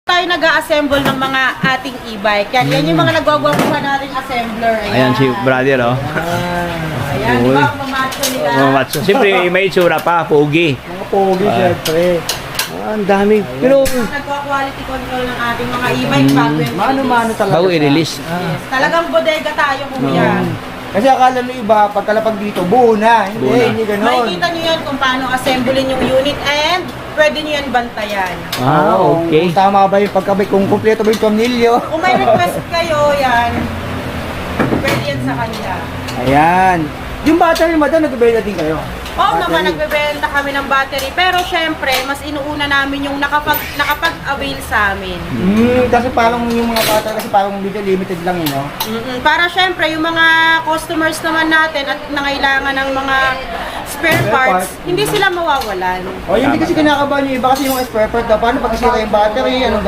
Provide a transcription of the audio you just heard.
tayo nag-a-assemble ng mga ating e-bike. Yan yung mga nagwagwapuhan nating assembler. Ayan si brother, oh. Ayan, di ba? Mamatso nila. Mamatso. Siyempre, may itsura pa, pogi. Mga pogi, syempre. Ang dami. Pero, Nagwa-quality control ng ating mga e-bike bago yung Mano-mano talaga. bago i-release. Yes. Talagang bodega tayo kuya. Kasi akala nyo iba, pagkalapag dito, buo na. Hindi, Buo na. hindi ganon. Makikita nyo yan kung paano assemblein yung unit and pwede nyo yan bantayan. Ah, okay. Kung tama ba yung pagkabay, kung kumpleto ba yung tornilyo. Kung may request kayo, yan, pwede yan sa kanila. Ayan. Yung battery, madam, nagbibenta din kayo. Oo naman, nagbebenta kami ng battery. Pero syempre, mas inuuna namin yung nakapag-avail sa amin. Kasi parang yung mga battery, kasi parang video limited lang yun, no? Para syempre, yung mga customers naman natin at nangailangan ng mga spare parts, hindi sila mawawalan. O, hindi kasi kinakabahan yung iba kasi yung spare part, paano pag isira yung battery, anong